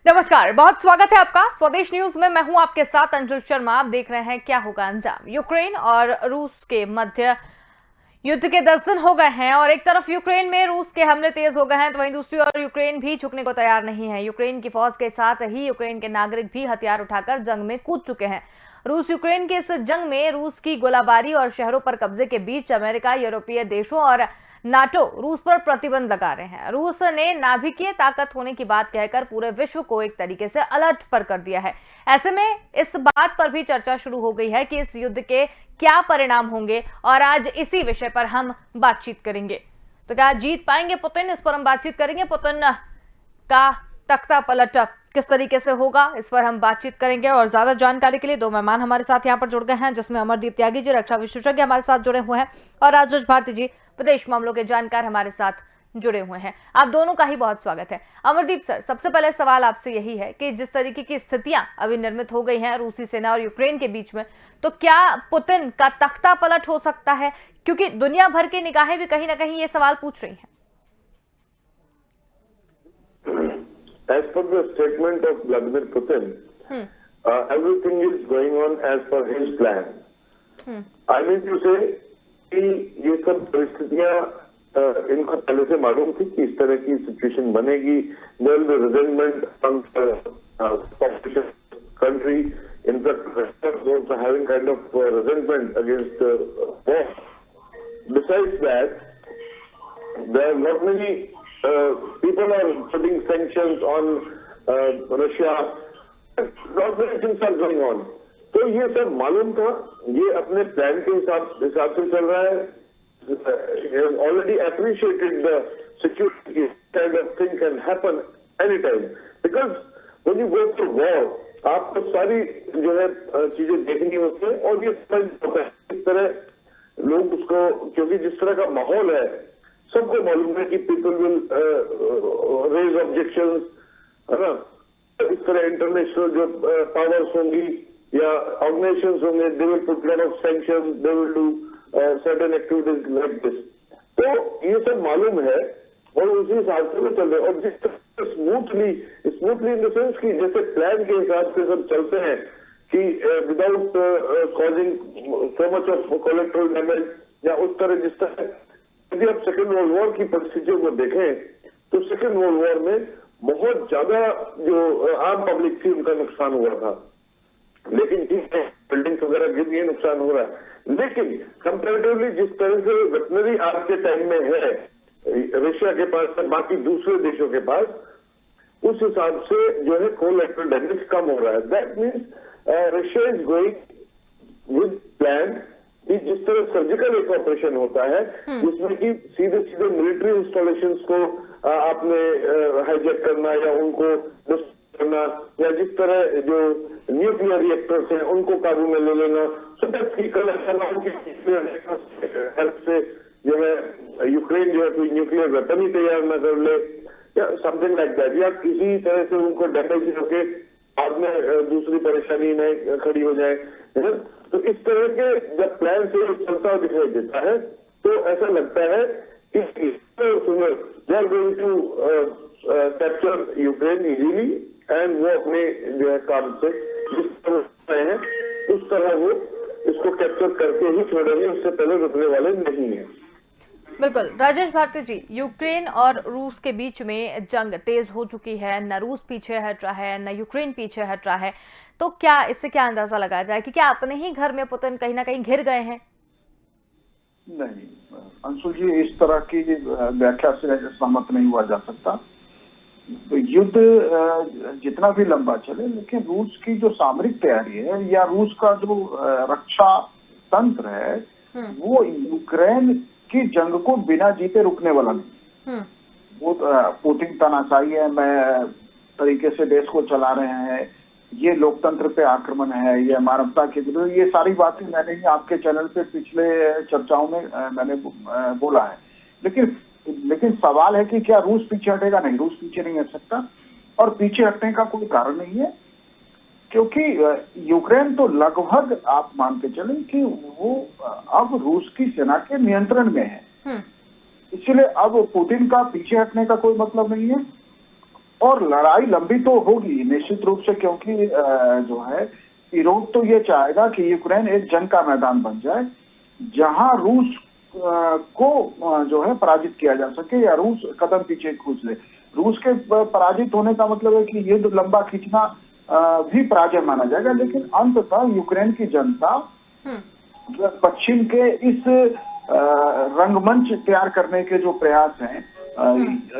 नमस्कार, बहुत स्वागत है आपका स्वदेश न्यूज में। मैं हूं आपके साथ अंजुल शर्मा। आप देख रहे हैं क्या होगा अंजाम। यूक्रेन और रूस के मध्य युद्ध के 10 दिन हो गए हैं और एक तरफ यूक्रेन में रूस के हमले तेज हो गए हैं तो वहीं दूसरी ओर यूक्रेन भी झुकने को तैयार नहीं है। यूक्रेन की फौज के साथ ही यूक्रेन के नागरिक भी हथियार उठाकर जंग में कूद चुके हैं। रूस यूक्रेन की इस जंग में रूस की गोलाबारी और शहरों पर कब्जे के बीच अमेरिका, यूरोपीय देशों और नाटो रूस पर प्रतिबंध लगा रहे हैं। रूस ने नाभिकीय ताकत होने की बात कहकर पूरे विश्व को एक तरीके से अलर्ट पर कर दिया है। ऐसे में इस बात पर भी चर्चा शुरू हो गई है कि इस युद्ध के क्या परिणाम होंगे और आज इसी विषय पर हम बातचीत करेंगे। तो क्या जीत पाएंगे पुतिन, इस पर हम बातचीत करेंगे। पुतिन का तख्ता पलट किस तरीके से होगा, इस पर हम बातचीत करेंगे। और ज्यादा जानकारी के लिए दो मेहमान हमारे साथ यहाँ पर जुड़ गए हैं, जिसमें अमरदीप त्यागी जी रक्षा विशेषज्ञ हमारे साथ जुड़े हुए हैं और राजेश भारती जी विदेश मामलों के जानकार हमारे साथ जुड़े हुए हैं। आप दोनों का ही बहुत स्वागत है। अमरदीप सर, सबसे पहले सवाल आपसे यही है कि जिस तरीके की स्थितियां अभी निर्मित हो गई हैं रूसी सेना और यूक्रेन के बीच में, तो क्या पुतिन का तख्ता पलट हो सकता है? क्योंकि दुनिया भर की निगाहें भी कहीं ना कहीं ये सवाल पूछ रही हैं। As per the statement of Vladimir Putin, everything is going on as per his plan. I mean to say कि ये सब परिस्थितियां इनको पहले से मालूम थी कि इस तरह की सिचुएशन बनेगी। There will be resentment among the country. In fact, Russia is also having kind of resentment against war. Besides that, there are not many people are putting sanctions on Russia. Lot many things are going on. तो ये सब मालूम था, ये अपने plan के हिसाब से चल रहा है। Already appreciated the security kind of thing can happen anytime. Because when you go to war, आपको सारी जो है चीजें देखनी होती है और ये समझ होता है इस तरह लोग उसको, क्योंकि जिस तरह का माहौल है सबको मालूम है कि पीपल विल रेज ऑब्जेक्शंस, है ना। इस तरह इंटरनेशनल जो पावर्स होंगी या ऑर्गेनाइजेशंस होंगे, they will put lot of sanctions, they will do certain activities like this. तो ये सब मालूम है और उसी हिसाब से वो चल रहे हैं। और जिस तरह स्मूथली इन द सेंस कि जैसे प्लान के हिसाब से सब चलते हैं कि without causing so much of colorectal damage या उस तरह, जिस तरह यदि आप सेकेंड वर्ल्ड वॉर की परिस्थितियों को देखें तो सेकेंड वर्ल्ड वॉर में बहुत ज्यादा जो आम पब्लिक थी उनका नुकसान हुआ था। लेकिन ठीक है, बिल्डिंग्स वगैरह गिर गई, नुकसान हो रहा है। लेकिन कंपैरेटिवली जिस तरह से वेटनरी आज के टाइम में है रशिया के पास और बाकी दूसरे देशों के पास, उस हिसाब से जो है कोलैटरल डैमेज कम हो रहा है। That means Russia is going with plan कि जिस तरह सर्जिकल एक ऑपरेशन होता है जिसमें कि सीधे सीधे मिलिट्री इंस्टॉलेशंस को आपने हाईजैक करना या उनको करना, या जिस तरह जो न्यूक्लियर रिएक्टर्स हैं उनको काबू में ले लेना, सो दैट हेल्प से जो है यूक्रेन जो है कोई न्यूक्लियर वेपन ही तैयार न कर ले या समथिंग लाइक दैट, या किसी तरह से उनको डैमेज होके बाद में दूसरी परेशानी न खड़ी हो जाए। तो इस तरह के जब प्लान से चलता दिखाई देता है तो ऐसा लगता है कि they are going to capture Ukraine easily and वो अपने जो है काम से जिस तरह हैं उस तरह वो इसको कैप्चर करके ही छोड़ेंगे, उससे पहले रुकने वाले नहीं है। बिल्कुल राजेश भारती जी, यूक्रेन और रूस के बीच में जंग तेज हो चुकी है, न रूस पीछे हट रहा है न यूक्रेन पीछे हट रहा है, तो क्या इससे क्या अंदाजा लगाया जाए कि क्या अपने ही घर में पुतिन कहीं ना कहीं घिर गए हैं? नहीं अंशुल जी, इस तरह की व्याख्या से सहमत नहीं हुआ जा सकता। तो युद्ध जितना भी लंबा चले, लेकिन रूस की जो सामरिक तैयारी है या रूस का जो रक्षा तंत्र है वो यूक्रेन की जंग को बिना जीते रुकने वाला नहीं। वो पुतिन तानाशाही है, मैं तरीके से देश को चला रहे हैं, ये लोकतंत्र पे आक्रमण है, ये मानवता के विरुद्ध, ये सारी बातें मैंने ही आपके चैनल पे पिछले चर्चाओं में मैंने बोला है। लेकिन सवाल है कि क्या रूस पीछे हटेगा? नहीं, रूस पीछे नहीं हट सकता और पीछे हटने का कोई कारण नहीं है, क्योंकि यूक्रेन तो लगभग आप मान के चलें कि वो अब रूस की सेना के नियंत्रण में है। इसलिए अब पुतिन का पीछे हटने का कोई मतलब नहीं है। और लड़ाई लंबी तो होगी निश्चित रूप से, क्योंकि जो है यूरोप तो ये चाहेगा कि यूक्रेन एक जंग का मैदान बन जाए जहां रूस को जो है पराजित किया जा सके या रूस कदम पीछे खींच ले। रूस के पराजित होने का मतलब है कि युद्ध लंबा खींचना भी पराजय माना जाएगा, लेकिन अंततः यूक्रेन की जनता पश्चिम के इस रंगमंच तैयार करने के जो प्रयास हैं,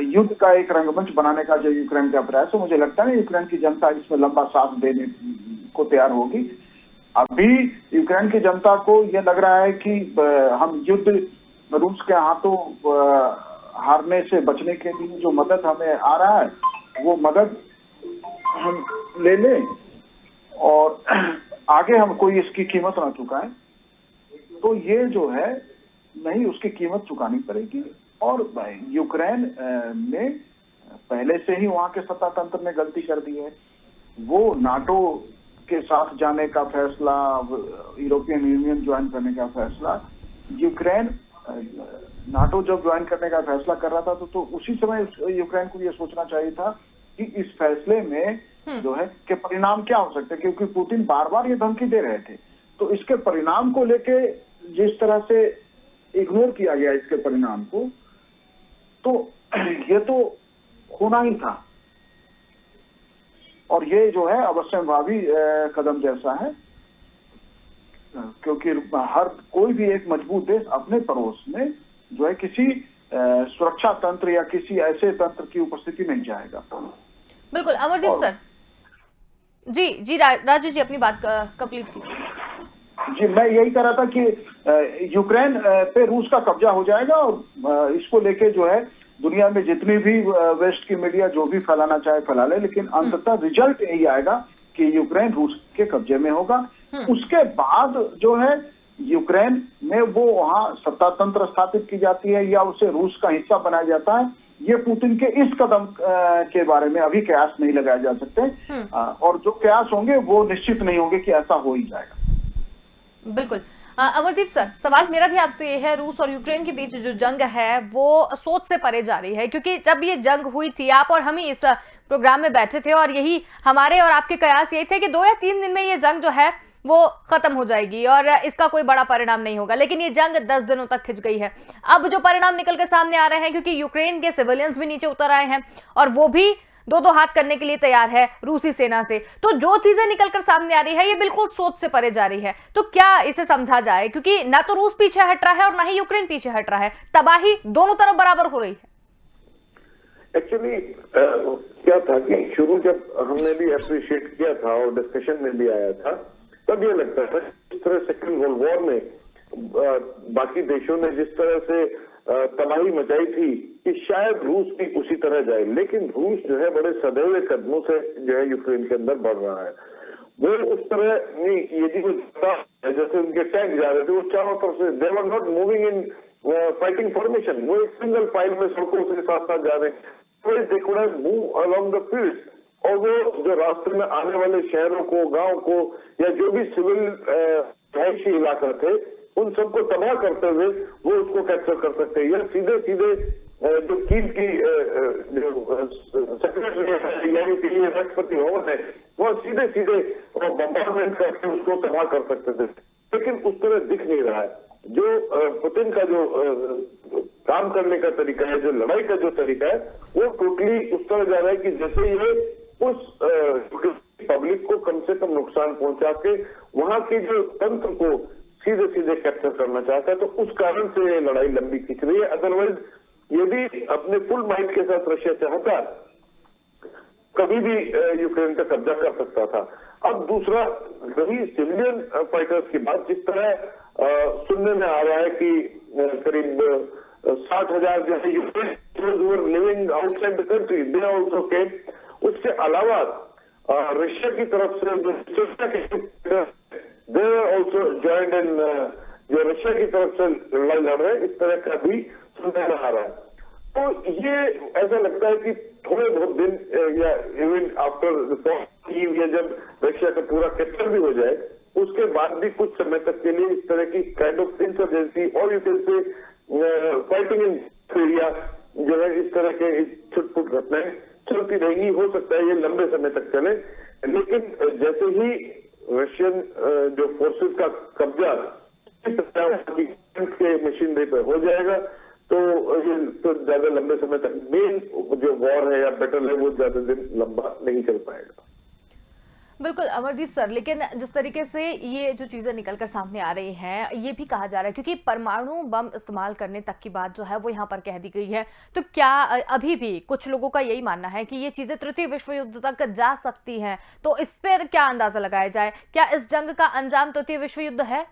युद्ध का एक रंगमंच बनाने का जो यूक्रेन का प्रयास है, मुझे लगता है यूक्रेन की जनता इसमें लंबा साथ देने को तैयार होगी। अभी यूक्रेन की जनता को यह लग रहा है कि हम युद्ध रूस के हाथों हारने से बचने के लिए जो मदद हमें आ रहा है वो मदद हम ले लें और आगे हम कोई इसकी कीमत ना चुकाएं, तो ये जो है नहीं, उसकी कीमत चुकानी पड़ेगी। और यूक्रेन ने पहले से ही वहां के सत्ता तंत्र ने गलती कर दी है। वो नाटो के साथ जाने का फैसला, यूरोपियन यूनियन ज्वाइन करने का फैसला, यूक्रेन नाटो जब ज्वाइन करने का फैसला कर रहा था तो उसी समय यूक्रेन को ये सोचना चाहिए था कि इस फैसले में जो है के परिणाम क्या हो सकते हैं, क्योंकि पुतिन बार बार ये धमकी दे रहे थे। तो इसके परिणाम को लेके जिस तरह से इग्नोर किया गया इसके परिणाम को, तो ये तो होना ही था और ये जो है अवश्यंभावी कदम जैसा है, क्योंकि हर कोई भी एक मजबूत देश अपने पड़ोस में जो है किसी सुरक्षा तंत्र या किसी ऐसे तंत्र की उपस्थिति में जाएगा। बिल्कुल अमरदीप सर, जी राजू जी अपनी बात कंप्लीट कीजिए। जी, मैं यही कह रहा था कि यूक्रेन पे रूस का कब्जा हो जाएगा और इसको लेके जो है दुनिया में जितनी भी वेस्ट की मीडिया जो भी फैलाना चाहे फैला ले, लेकिन अंततः रिजल्ट यही आएगा कि यूक्रेन रूस के कब्जे में होगा। उसके बाद जो है यूक्रेन में वो वहां सत्ता तंत्र स्थापित की जाती है या उसे रूस का हिस्सा बनाया जाता है, ये पुतिन के इस कदम के बारे में अभी कयास नहीं लगाए जा सकते और जो कयास होंगे वो निश्चित नहीं होंगे कि ऐसा हो ही जाएगा। बिल्कुल अमरदीप सर, सवाल मेरा भी आपसे ये है, रूस और यूक्रेन के बीच जो जंग है वो सोच से परे जा रही है, क्योंकि जब ये जंग हुई थी आप और हम ही इस प्रोग्राम में बैठे थे और यही हमारे और आपके कयास यही थे कि 2 या 3 दिन में ये जंग जो है वो खत्म हो जाएगी और इसका कोई बड़ा परिणाम नहीं होगा, लेकिन ये जंग 10 दिनों तक खिंच गई है। अब जो परिणाम निकल के सामने आ रहे हैं, क्योंकि यूक्रेन के सिविलियंस भी नीचे उतर आए हैं और वो भी दो हाथ करने के लिए तैयार है रूसी सेना से, तो जो चीजें निकलकर सामने आ रही है ये बिल्कुल सोच से परे जा रही है। तो क्या इसे समझा जाए, क्योंकि ना तो रूस पीछे हट रहा है और ना ही यूक्रेन पीछे हट रहा है, तबाही दोनों तरफ बराबर हो रही है। एक्चुअली क्या था कि शुरू जब हमने भी अप्रिशिएट किया था और डिस्कशन में भी आया था, तब ये लगता था जिस तरह सेकेंड वर्ल्ड वॉर में बाकी देशों ने जिस तरह से तबाही मचाई थी कि शायद रूस भी उसी तरह जाए, लेकिन रूस जो है बड़े सदैव कदमों से जो है यूक्रेन के अंदर बढ़ रहा है। वो उस तरह नहीं, यदि वो जैसे उनके टैंक जा रहे थे वो चारों तरफ से they were not moving in fighting formation, वो एक सिंगल फाइल में सड़कों से साथ साथ जा रहे हैं, they could have move along the fields, और वो जो रास्ते में आने वाले शहरों को, गांव को या जो भी सिविल रहायशी इलाका थे उन सबको तबाह करते हुए वो उसको कैप्चर कर सकते हैं, या सीधे सीधे जो कीव की सेक्रेटरी है यानी कि राष्ट्रपति भवन है वो सीधे सीधे बम्बार्डमेंट करके उसको तबाह कर सकते थे, लेकिन उस तरह दिख नहीं रहा है। जो पुतिन का जो काम करने का तरीका है, जो लड़ाई का जो तरीका है, वो टोटली उस तरह जा रहा है कि जैसे ये उस पब्लिक को कम से कम नुकसान पहुंचा के वहां के जो तंत्र को सीधे सीधे कैप्चर करना चाहता है, तो उस कारण से लड़ाई लंबी खींच रही है। अदरवाइज यदि अपने फुल माइंड के साथ रशिया चाहता कभी भी यूक्रेन का कब्जा कर सकता था। अब दूसरा रही सिविलियन फाइटर्स की बात, जिस तरह सुनने में आ रहा है कि करीब 60,000 जैसे Ukraine living outside the country they also केम। उसके अलावा रशिया की तरफ से दे आल्सो जॉइंड इन, जो रशिया की तरफ से लड़ाई लड़ रहे हैं, इस तरह का भी सुनने में आ रहा है। तो ये ऐसा लगता है कि थोड़े बहुत दिन या इवन आफ्टर या जब रशिया का पूरा कैप्चर भी हो जाए उसके बाद भी कुछ समय तक के लिए इस तरह की काइंड ऑफ इंसर्जेंसी और यू कैन से फाइटिंग इन सीरिया जो है इस तरह के छुटपुट घटनाएं चलती रहेंगी, हो सकता है ये लंबे समय तक चले, लेकिन जैसे ही रशियन जो फोर्सेस का कब्जा के मशीनरी पे हो जाएगा तो ये तो ज्यादा लंबे समय तक मेन जो वॉर है या बैटल है वो ज्यादा दिन लंबा नहीं चल पाएगा। बिल्कुल अमरदीप सर, लेकिन जिस तरीके से ये जो चीजें निकलकर सामने आ रही हैं, ये भी कहा जा रहा है क्योंकि परमाणु बम इस्तेमाल करने तक की बात जो है वो यहाँ पर कह दी गई है, तो क्या अभी भी कुछ लोगों का यही मानना है कि ये चीजें तृतीय विश्व युद्ध तक जा सकती हैं? तो इस पर क्या अंदाजा लगाया जाए, क्या इस जंग का अंजाम तृतीय विश्व युद्ध है?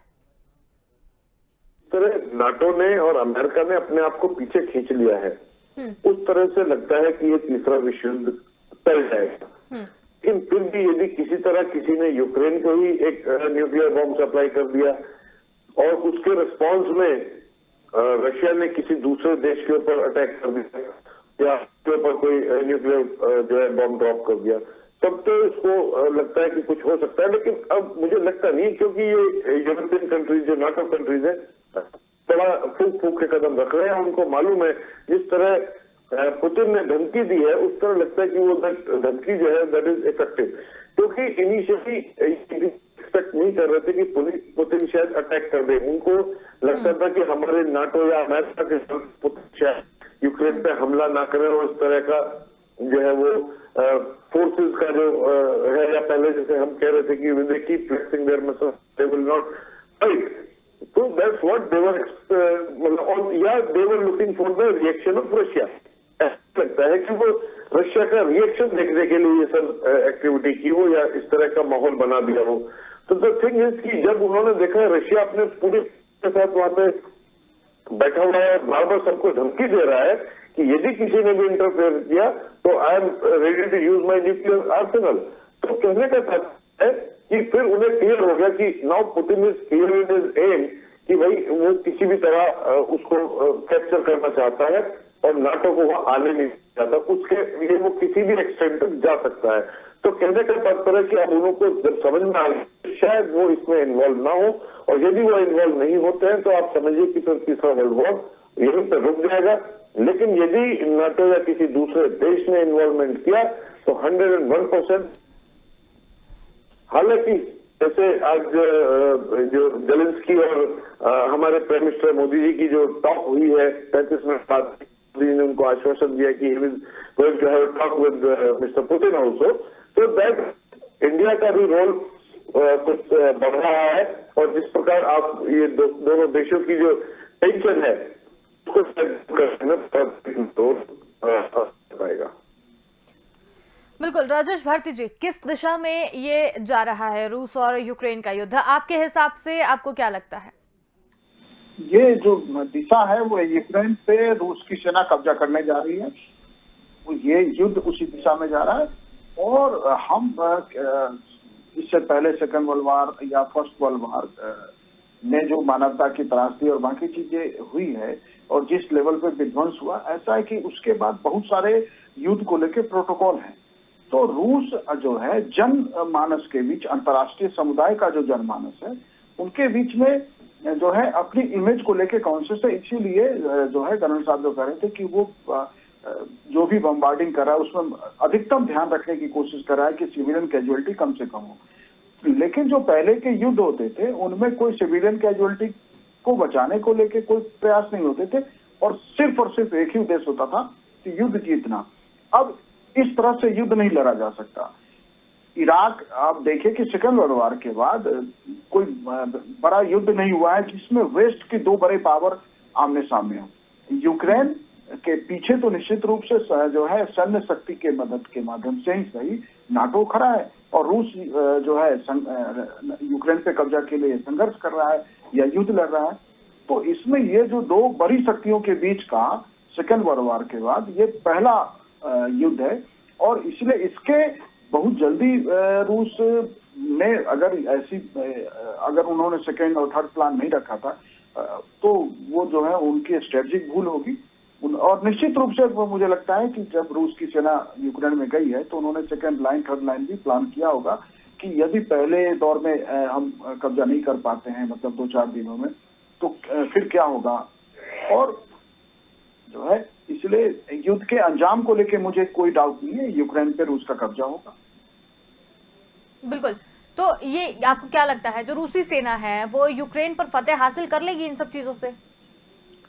नाटो ने और अमेरिका ने अपने आप को पीछे खींच लिया है, उस तरह से लगता है कि ये तीसरा विश्व युद्ध टल जाएगा। लेकिन फिर भी यदि किसी तरह किसी ने यूक्रेन को ही एक न्यूक्लियर बॉम्ब सप्लाई कर दिया और उसके रिस्पांस में रशिया ने किसी दूसरे देश के ऊपर अटैक कर दिया या उसके ऊपर कोई न्यूक्लियर जो है बॉम्ब ड्रॉप कर दिया, तब तो इसको लगता है कि कुछ हो सकता है। लेकिन अब मुझे लगता नहीं, क्योंकि ये यूरोपियन कंट्रीज जो नाटो कंट्रीज है बड़ा फूक फूक के कदम रख रहे हैं। उनको मालूम है जिस तरह पुतिन ने धमकी दी है उस तरह लगता है कि वो धमकी जो है दैट इज इफेक्टिव, क्योंकि इनिशियली एक्सपेक्ट नहीं कर रहे थे कि पुतिन शायद अटैक कर दे। उनको लगता था कि हमारे नाटो या अमेरिका के पुतिन शायद यूक्रेन पे हमला ना करें और इस तरह का जो है वो फोर्सेस का जो है, या पहले जैसे हम कह रहे थे कि they keep flexing their muscles they will not fight, तो दैट्स व्हाट दे वर मतलब, या they were looking for the reaction of Russia. ऐसा लगता है कि वो रशिया का रिएक्शन देखने के लिए ये सब एक्टिविटी की हो या इस तरह का माहौल बना दिया हो। तो द थिंग इज कि जब उन्होंने देखा रशिया अपने पूरे के साथ वहां पे बैठा हुआ है, बार बार सबको धमकी दे रहा है कि यदि किसी ने भी इंटरफेयर किया तो I am ready to use my nuclear arsenal, तो कहने का तात्पर्य है कि फिर उन्हें क्लियर हो गया कि now Putin is clear in his aim कि भाई वो किसी भी तरह उसको कैप्चर करना चाहता है और नाटो को वहां आने नहीं चाहता, उसके लिए वो किसी भी एक्सटेंट तक जा सकता है। तो कहने का तात्पर्य कि अब उनको जब समझ में आ गया शायद वो इसमें इन्वॉल्व ना हो, और यदि वो इन्वॉल्व नहीं होते हैं तो आप समझिए कि फिर तीसरा वर्ल्ड वॉर यहीं पर रुक जाएगा। लेकिन यदि नाटो या किसी दूसरे देश ने इन्वॉल्वमेंट किया तो 101%, हालांकि जैसे आज जो जेलेंस्की और हमारे प्राइम मिनिस्टर मोदी जी की जो टॉक हुई है 35 मिनट बाद, मोदी जी ने उनको आश्वासन दिया कि he is going to have a talk with mister Putin also, तो दैट इंडिया का भी रोल कुछ बढ़ रहा है। और जिस प्रकार आप ये दोनों देशों की जो टेंशन है उसको तो पाएगा। बिल्कुल राजेश भारती जी, किस दिशा में ये जा रहा है रूस और यूक्रेन का युद्ध, आपके हिसाब से आपको क्या लगता है? ये जो दिशा है वो यूक्रेन पे रूस की सेना कब्जा करने जा रही है, वो ये युद्ध उसी दिशा में जा रहा है। और हम इससे पहले सेकंड वर्ल्ड वॉर या फर्स्ट वर्ल्ड वॉर ने जो मानवता की त्रासदी और बाकी चीजें हुई है और जिस लेवल पे विध्वंस हुआ, ऐसा है कि उसके बाद बहुत सारे युद्ध को लेकर प्रोटोकॉल हैं। तो रूस जो है जनमानस के बीच, अंतर्राष्ट्रीय समुदाय का जो जनमानस है उनके बीच में जो है अपनी इमेज को लेके कॉन्शियस है। इसीलिए जो है गवर्नर साहब जो कह रहे थे कि वो जो भी बम्बार्डिंग कर रहा है उसमें अधिकतम ध्यान रखने की कोशिश कर रहा है कि सिविलियन कैजुअलिटी कम से कम हो। लेकिन जो पहले के युद्ध होते थे उनमें कोई सिविलियन कैजुअलिटी को बचाने को लेके कोई प्रयास नहीं होते थे और सिर्फ एक ही उद्देश्य होता था कि युद्ध जीतना। अब इस तरह से युद्ध नहीं लड़ा जा सकता। इराक, आप देखिए कि सेकंड वर्ल्ड वॉर के बाद कोई बड़ा युद्ध नहीं हुआ है जिसमें वेस्ट की दो बड़े पावर आमने सामने हो। यूक्रेन के पीछे तो निश्चित रूप से जो है सैन्य शक्ति के मदद के माध्यम से ही सही नाटो खड़ा है और रूस जो है यूक्रेन पे कब्जा के लिए संघर्ष कर रहा है या युद्ध लड़ रहा है। तो इसमें ये जो दो बड़ी शक्तियों के बीच का सेकंड वर्ल्ड वॉर के बाद ये पहला युद्ध है और इसलिए इसके बहुत जल्दी रूस ने अगर उन्होंने सेकेंड और थर्ड प्लान नहीं रखा था तो वो जो है उनकी स्ट्रेटेजिक भूल होगी। और निश्चित रूप से मुझे लगता है कि जब रूस की सेना यूक्रेन में गई है तो उन्होंने सेकेंड लाइन थर्ड लाइन भी प्लान किया होगा कि यदि पहले दौर में हम कब्जा नहीं कर पाते हैं, मतलब 2-4 दिनों में, तो फिर क्या होगा। और जो है इसलिए युद्ध के अंजाम को लेकर मुझे कोई डाउट नहीं है, यूक्रेन पे रूस का कब्जा होगा। बिल्कुल। तो ये आपको क्या लगता है जो रूसी सेना है वो यूक्रेन पर फतेह हासिल कर लेगी इन सब चीजों से?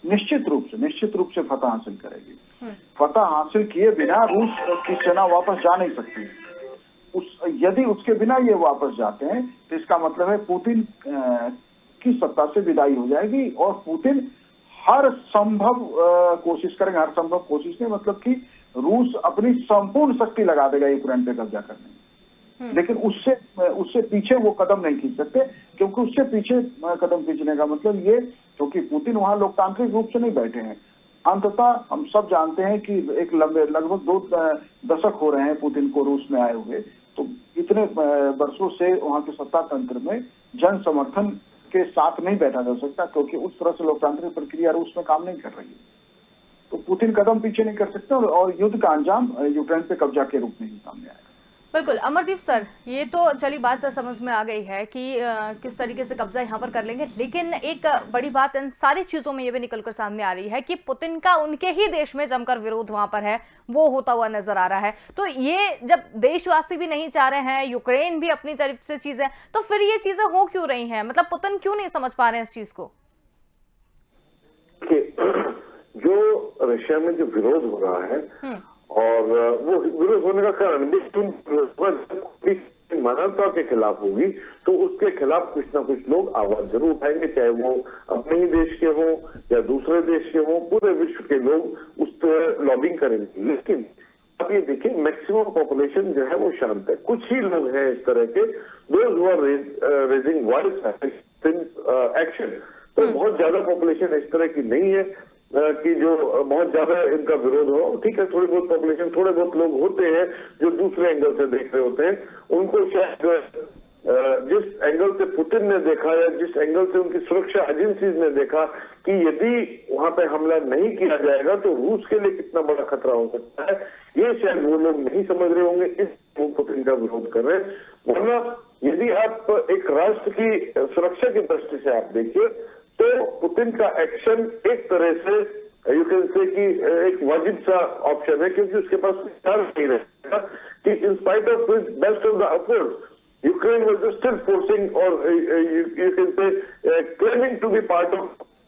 निश्चित रूप से फतह हासिल करेगी। फतह हासिल किए बिना रूस की सेना वापस जा नहीं सकती। यदि उसके बिना ये वापस जाते हैं तो इसका मतलब है पुतिन की सत्ता से विदाई हो जाएगी और पुतिन हर संभव कोशिश करेंगे, हर संभव कोशिश नहीं मतलब कि रूस अपनी संपूर्ण शक्ति लगा देगा यूक्रेन पे कब्जा करने में। लेकिन उससे पीछे वो कदम नहीं खींच सकते, क्योंकि उससे पीछे कदम खींचने का मतलब ये, क्योंकि पुतिन वहां लोकतांत्रिक रूप से नहीं बैठे हैं। अंततः हम सब जानते हैं कि एक लगभग 2 दशक हो रहे हैं पुतिन को रूस में आए हुए, तो इतने वर्षों से वहां के सत्ता तंत्र में जन समर्थन के साथ नहीं बैठा जा सकता, क्योंकि उस तरह से लोकतांत्रिक प्रक्रिया रूस में काम नहीं कर रही है। तो पुतिन कदम पीछे नहीं कर सकता और युद्ध का अंजाम यूक्रेन पे कब्जा के रूप में ही सामने आएगा। बिल्कुल। अमरदीप सर, ये तो चली बात समझ में आ गई है कि किस तरीके से कब्जा यहाँ पर कर लेंगे, लेकिन एक बड़ी बात इन सारी चीजों में ये भी निकलकर सामने आ रही है कि पुतिन का उनके ही देश में जमकर विरोध वहां पर है, वो होता हुआ नजर आ रहा है। तो ये जब देशवासी भी नहीं चाह रहे हैं, यूक्रेन भी अपनी तरफ से चीजें, तो फिर ये चीजें हो क्यों रही हैं? मतलब पुतिन क्यों नहीं समझ पा रहे हैं इस चीज को? जो रशिया में जो विरोध हो रहा है और वो विरोध होने का कारण मानवता के खिलाफ होगी तो उसके खिलाफ कुछ ना कुछ लोग आवाज जरूर उठाएंगे, चाहे वो अपने ही देश के हों या दूसरे देश के हों, पूरे विश्व के लोग उस पर लॉबिंग करेंगे। लेकिन अब ये देखिए, मैक्सिमम पॉपुलेशन जो है वो शांत है। कुछ ही लोग हैं इस तरह के, those who are raising voice action. तो बहुत ज्यादा पॉपुलेशन इस तरह की नहीं है कि जो बहुत ज्यादा इनका विरोध हो। ठीक है, थोड़ी बहुत पॉपुलेशन, थोड़े बहुत लोग होते हैं जो दूसरे एंगल से देख रहे होते हैं। उनको शायद जिस एंगल से पुतिन ने देखा या जिस एंगल से उनकी सुरक्षा एजेंसीज ने देखा कि यदि वहां पे हमला नहीं किया जाएगा तो रूस के लिए कितना बड़ा खतरा हो सकता है, ये शायद वो लोग नहीं समझ रहे होंगे, इस वो पुतिन का विरोध कर रहे हैं। वरना यदि आप एक राष्ट्र की सुरक्षा की दृष्टि से आप देखिए तो पुतिन का एक्शन एक तरह से यू कैन से कि एक वाजिब सा ऑप्शन है, क्योंकि उसके पास चांस नहीं रहेगा कि in spite of best of the efforts Ukraine was still forcing और you can say claiming to be part of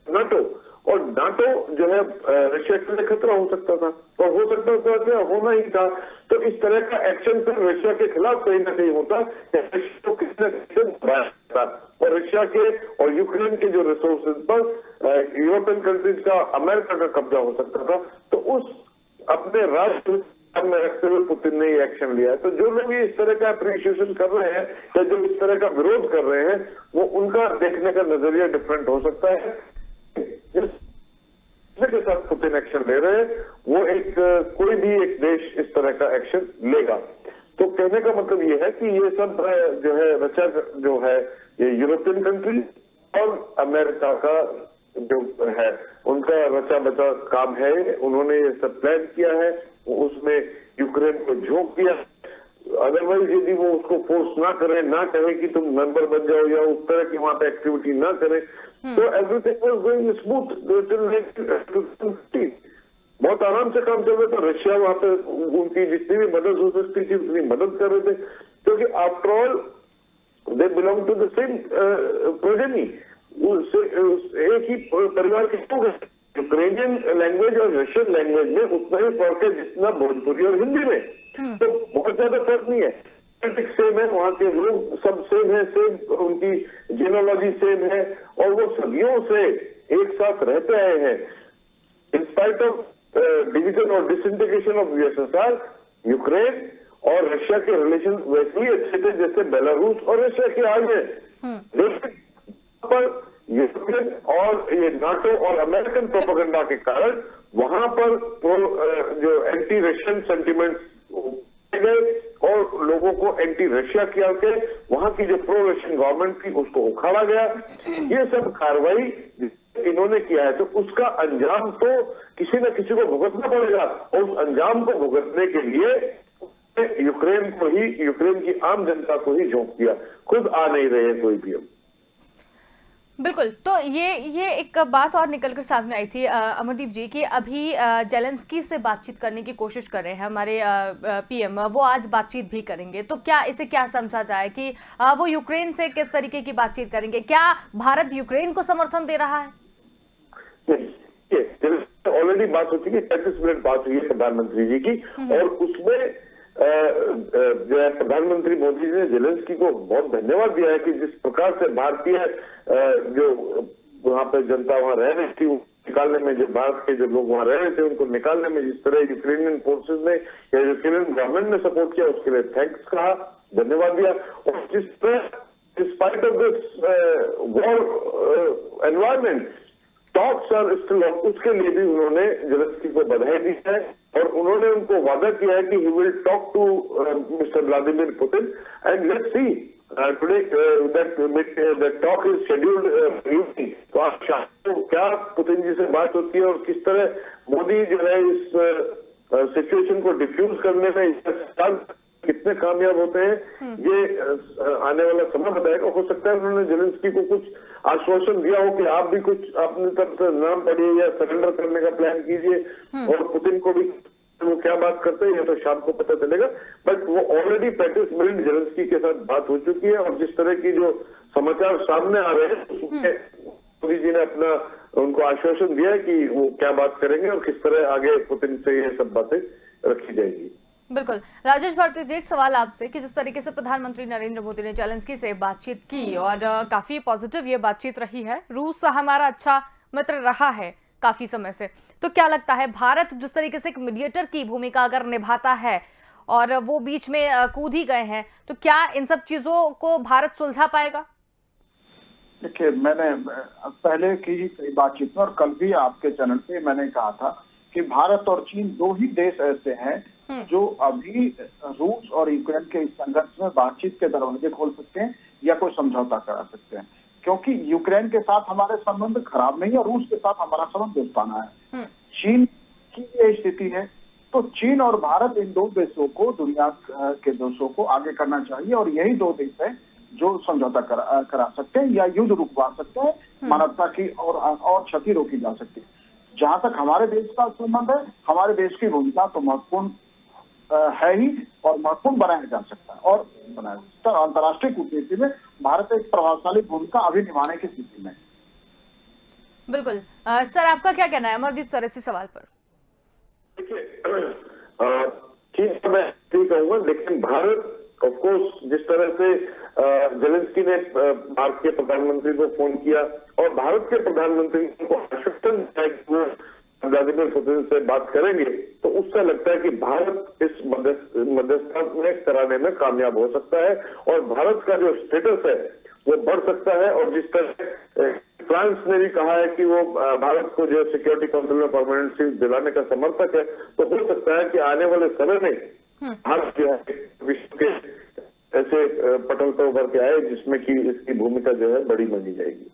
NATO. और नाटो जो है रशिया के लिए खतरा हो सकता था और हो सकता था, होना ही था। तो इस तरह का एक्शन फिर रशिया के खिलाफ कहीं ना कहीं होता, रशिया को किसी न किसी और रशिया के और यूक्रेन के जो रिसोर्सेज पर यूरोपियन कंट्रीज का, अमेरिका का कब्जा हो सकता था। तो उस अपने राष्ट्र में रखते हुए पुतिन ने ये एक्शन लिया है। तो जो लोग ये इस तरह का अप्रिशिएशन कर रहे हैं या जो इस तरह का विरोध कर रहे हैं, वो उनका देखने का नजरिया डिफरेंट हो सकता है। जिसके साथ पुतिन एक्शन ले रहे हैं वो एक कोई भी एक देश इस तरह का एक्शन लेगा। तो कहने का मतलब ये है कि ये सब जो है रशिया जो है ये यूरोपियन कंट्री और अमेरिका का जो है उनका रचा बचा काम है। उन्होंने ये सब प्लान किया है, उसमें यूक्रेन को झोंक दिया। अदरवाइज यदि वो उसको फोर्स ना करें, ना कहें कि तुम मेंबर बन जाओ या उस तरह की वहां पे एक्टिविटी ना करें, तो everything was going smooth till बहुत आराम से काम चल रहा था। रशिया वहां पे उनकी जितनी भी मदद हो सकती थी उतनी मदद कर रहे थे, क्योंकि after all they belong to the same progeny, एक ही परिवार के लोग हैं। यूक्रेनियन लैंग्वेज और रशियन लैंग्वेज में उतना ही फर्क है जितना भोजपुरी और हिंदी में, तो बहुत ज्यादा फर्क नहीं है। पॉलिटिक्स सेम है, वहां के लोग सब सेम है, सेम उनकी जीनोलॉजी सेम है और वो सदियों से एक साथ रहते आए हैं। इन स्पाइट ऑफ डिवीजन और डिसइंटीग्रेशन ऑफ यूएसएसआर, यूक्रेन और रशिया के रिलेशन वैसे ही अच्छे थे जैसे बेलारूस और रशिया के आज है। लेकिन पर यूरोपियन और ये नाटो और अमेरिकन प्रोपेगेंडा के कारण वहां पर जो एंटी रशियन सेंटिमेंट्स गए और लोगों को एंटी रशिया किया के वहां की जो प्रो रशियन गवर्नमेंट थी उसको उखाड़ा गया। ये सब कार्रवाई इन्होंने किया है, तो उसका अंजाम तो किसी न किसी को भुगतना पड़ेगा और उस अंजाम को भुगतने के लिए यूक्रेन को ही, यूक्रेन की आम जनता को ही झोंक दिया, खुद आ नहीं रहे हैं कोई भी। अब बिल्कुल। बिल्कुल। तो ये एक बात और निकल कर सामने आई थी अमरदीप जी कि अभी ज़ेलेंस्की से बातचीत करने की कोशिश कर रहे हैं हमारे पीएम, वो आज बातचीत भी करेंगे। तो क्या इसे क्या समझा जाए कि वो यूक्रेन से किस तरीके की बातचीत करेंगे? क्या भारत यूक्रेन को समर्थन दे रहा है? ऑलरेडी बात हो चुकी है, 35 मिनट बात हुई है प्रधानमंत्री जी की, और उसमें जो है प्रधानमंत्री मोदी जी ने जेलेंस्की को बहुत धन्यवाद दिया है कि जिस प्रकार से भारतीय जो वहां पे जनता वहां रह रही थी निकालने में, जो भारत के जो लोग वहां रह रहे थे उनको निकालने में जिस तरह यूक्रेनियन फोर्सेस ने या यूक्रेनियन गवर्नमेंट ने सपोर्ट किया, उसके लिए थैंक्स कहा, धन्यवाद दिया। और जिस तरह despite of this war environment talks are still on, उसके लिए भी उन्होंने जेलेंस्की को बधाई दी है और उन्होंने उनको वादा किया है कि he will talk to mister Vladimir Putin and let's see today that talk is scheduled evening. तो आज शाम को क्या पुतिन जी से बात होती है और किस तरह मोदी जो है इस सिचुएशन को डिफ्यूज करने में कितने कामयाब होते हैं, ये आने वाला समय बताएगा। हो सकता है उन्होंने जेलेंस्की को कुछ आश्वासन दिया हो कि आप भी कुछ अपनी तरफ से नाम पढ़िए या सरेंडर करने का प्लान कीजिए, और पुतिन को भी वो क्या बात करते हैं ये तो शाम को पता चलेगा। बट वो ऑलरेडी 35 मिनट जेलेंस्की के साथ बात हो चुकी है, और जिस तरह की जो समाचार सामने आ रहे हैं उसमें मोदी जी ने अपना उनको आश्वासन दिया है कि वो क्या बात करेंगे और किस तरह आगे पुतिन से ये सब बातें रखी जाएगी। बिल्कुल। राजेश भारती जी, एक सवाल आपसे कि जिस तरीके से प्रधानमंत्री नरेंद्र मोदी ने जेलेंस्की से बातचीत की और काफी पॉजिटिव ये बातचीत रही है, रूस हमारा अच्छा मित्र रहा है काफी समय से, तो क्या लगता है भारत जिस तरीके से एक मीडिएटर की भूमिका अगर निभाता है और वो बीच में कूद ही गए हैं, तो क्या इन सब चीजों को भारत सुलझा पाएगा? देखिए, मैंने पहले की बातचीत में और कल भी आपके चैनल पे मैंने कहा था कि भारत और चीन दो ही देश ऐसे हैं जो अभी रूस और यूक्रेन के इस संघर्ष में बातचीत के दरवाजे खोल सकते हैं या कोई समझौता करा सकते हैं, क्योंकि यूक्रेन के साथ हमारे संबंध खराब नहीं है और रूस के साथ हमारा संबंध दोस्ताना है। चीन की ये स्थिति है, तो चीन और भारत इन दो देशों को, दुनिया के देशों को आगे करना चाहिए, और यही दो देश है जो समझौता करा सकते हैं या युद्ध रुकवा सकते हैं, मानवता की और क्षति रोकी जा सकती है। जहां तक हमारे देश का संबंध है, हमारे देश की भूमिका तो महत्वपूर्ण है ही, और महत्वपूर्ण बनाया जा सकता है और बनाया जा सकता है। अंतर्राष्ट्रीय कूटनीति में भारत एक प्रभावशाली भूमिका अभी निभाने की स्थिति में। बिल्कुल। सर, आपका क्या कहना है अमरदीप सर इसी सवाल पर? देखिए, ठीक है, मैं ठीक कहूंगा, लेकिन भारत ऑफ कोर्स जिस तरह से जेलेंस्की ने भारत के प्रधानमंत्री को फोन किया और भारत के प्रधानमंत्री को आश्वासन दिया कि वो व्लादिमीर पुतिन से बात करेंगे, तो उससे लगता है कि भारत इस मध्यस्थता में कराने में कामयाब हो सकता है और भारत का जो स्टेटस है वो बढ़ सकता है। और जिस तरह फ्रांस ने भी कहा है कि वो भारत को जो सिक्योरिटी काउंसिल में परमानेंट सीट दिलाने का समर्थक है, तो हो सकता है कि आने वाले समय में भारत जो है विश्व के ऐसे पटल पर उभर के आए जिसमें कि इसकी भूमिका जो है बड़ी मानी जाएगी।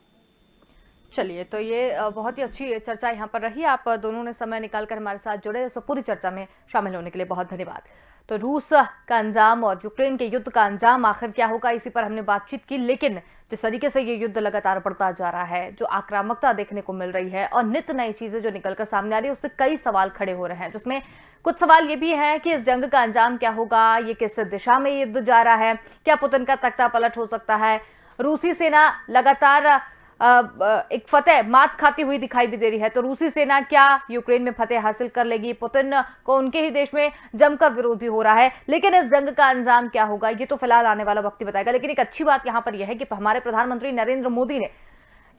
चलिए, तो ये बहुत ही अच्छी चर्चा यहाँ पर रही। आप दोनों ने समय निकालकर हमारे साथ जुड़े, इस पूरी चर्चा में शामिल होने के लिए बहुत धन्यवाद। तो रूस का अंजाम और यूक्रेन के युद्ध का अंजाम आखिर क्या होगा, इसी पर हमने बातचीत की। लेकिन जिस तरीके से ये युद्ध लगातार बढ़ता जा रहा है, जो आक्रामकता देखने को मिल रही है और नित्य नई चीजें जो निकलकर सामने आ रही है, उससे कई सवाल खड़े हो रहे हैं, जिसमें कुछ सवाल ये भी हैं कि इस जंग का अंजाम क्या होगा, ये किस दिशा में युद्ध जा रहा है, क्या पुतिन का तख्ता पलट हो सकता है, रूसी सेना लगातार एक फतेह मात खाती हुई दिखाई भी दे रही है, तो रूसी सेना क्या यूक्रेन में फतेह हासिल कर लेगी, पुतिन को उनके ही देश में जमकर विरोध भी हो रहा है। लेकिन इस जंग का अंजाम क्या होगा, ये तो फिलहाल आने वाला वक्त ही बताएगा। लेकिन एक अच्छी बात यहाँ पर यह है कि हमारे प्रधानमंत्री नरेंद्र मोदी ने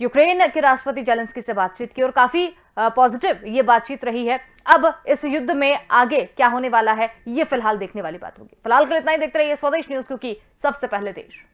यूक्रेन के राष्ट्रपति जेलेंस्की से बातचीत की और काफी पॉजिटिव ये बातचीत रही है। अब इस युद्ध में आगे क्या होने वाला है, ये फिलहाल देखने वाली बात होगी। फिलहाल के लिए इतना ही। देखते रहिए स्वदेश न्यूज, क्योंकि सबसे पहले देश।